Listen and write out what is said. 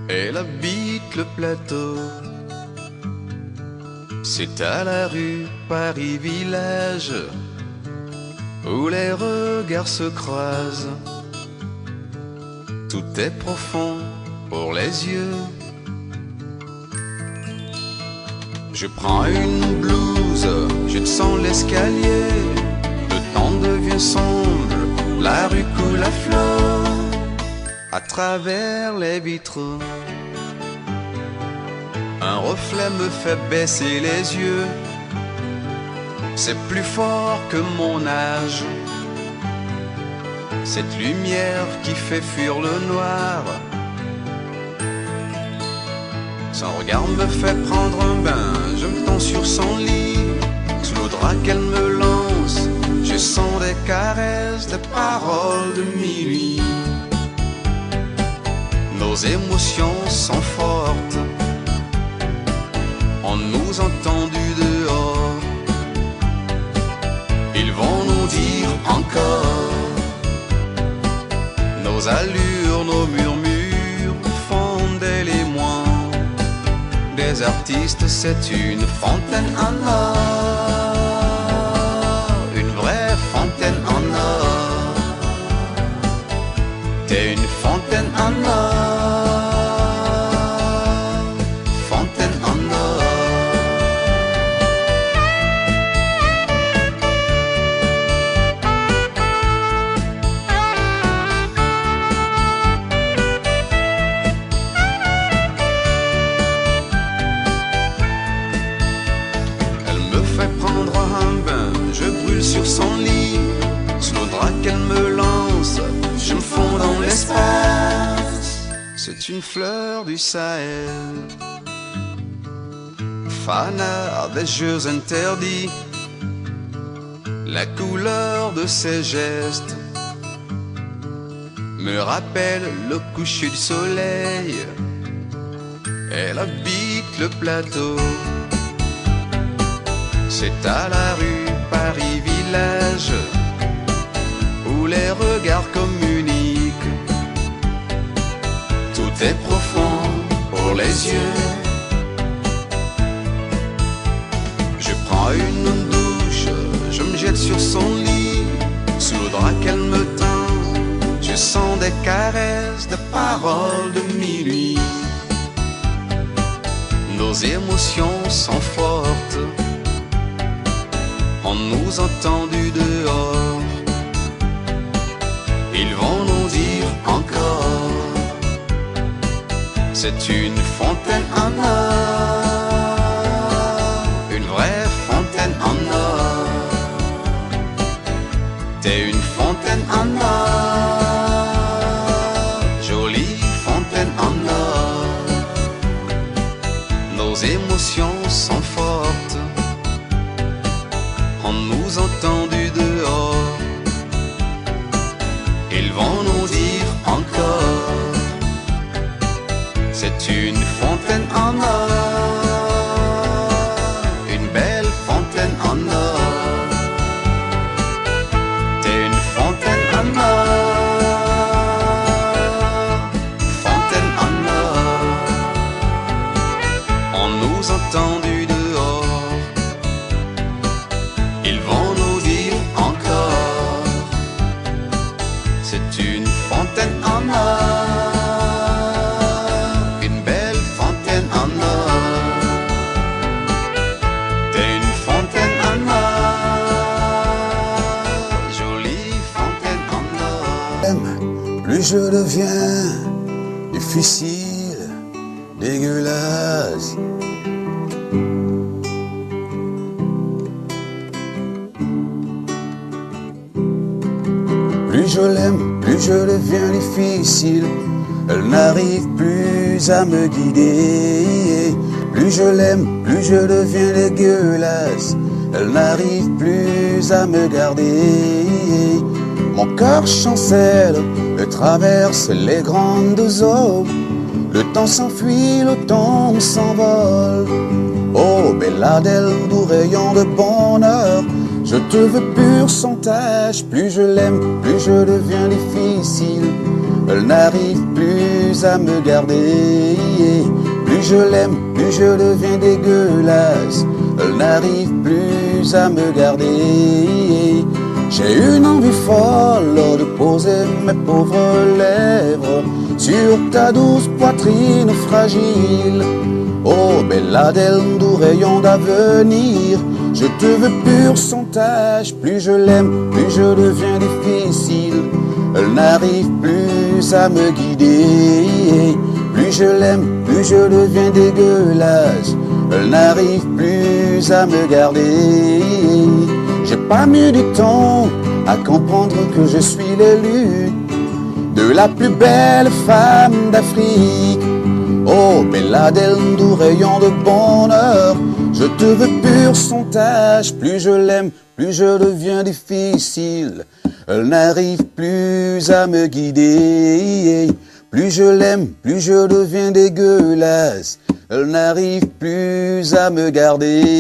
Elle habite le plateau. C'est à la rue Paris-Village où les regards se croisent. Tout est profond pour les yeux. Je prends une blouse, je descends l'escalier. Le temps devient sombre, la rue coule à flot à travers les vitraux. Un reflet me fait baisser les yeux. C'est plus fort que mon âge. Cette lumière qui fait fuir le noir. Son regard me fait prendre un bain. Je me tends sur son lit. Sous le drap qu'elle me lance, je sens des caresses, des paroles de minuit. Nos émotions sont fortes. On nous entend du dehors. Ils vont nous dire encore. Nos allures, nos murmures font des l'émoi. Des artistes, c'est une fontaine en or. Une vraie fontaine en or. T'es une fontaine en or. Sur son lit, sous le drap qu'elle me lance, je me fonds dans l'espace. C'est une fleur du Sahel, fanard des jeux interdits. La couleur de ses gestes me rappelle le coucher du soleil. Elle habite le plateau. C'est à la rue Paris-Village où les regards communiquent. Tout est profond pour les yeux. Je prends une douche, je me jette sur son lit. Sous le drap qu'elle me tend, je sens des caresses, des paroles de minuit. Nos émotions sont fortes. On nous entend du dehors. Ils vont nous dire encore. C'est une fontaine en or. Une vraie fontaine en or. T'es une fontaine en or. Jolie fontaine en or. Nos émotions sont fortes. On nous entend du dehors. Ils vont nous dire encore. C'est une fontaine en or. Une belle fontaine en or. T'es une fontaine en or. Fontaine en or. On nous entend du dehors. Ils vont nous dire encore. C'est une fontaine en or. Une belle fontaine en or. T'es une fontaine en or. Jolie fontaine en or. Plus je deviens difficile, dégueulasse. Plus je l'aime, plus je deviens difficile. Elle n'arrive plus à me guider. Plus je l'aime, plus je deviens dégueulasse. Elle n'arrive plus à me garder. Mon cœur chancelle et traverse les grandes eaux. Le temps s'enfuit, le temps s'envole. Oh, bella del doux rayon de bonheur. Je te veux pur sans tache. Plus je l'aime, plus je deviens difficile. elle n'arrive plus à me garder. Plus je l'aime, plus je deviens dégueulasse, elle n'arrive plus à me garder. J'ai une envie folle de poser mes pauvres lèvres sur ta douce poitrine fragile. Oh, bella del doux rayon d'avenir, je te veux pur sans tache. Plus je l'aime, plus je deviens difficile, elle n'arrive plus à me guider. Plus je l'aime, plus je deviens dégueulasse, elle n'arrive plus à me garder. J'ai pas mis du temps à comprendre que je suis l'élu de la plus belle femme d'Afrique. Oh, bella del doux rayon de bonheur, je te veux pur sans tache. Plus je l'aime, plus je deviens difficile, elle n'arrive plus à me guider. Plus je l'aime, plus je deviens dégueulasse, elle n'arrive plus à me garder.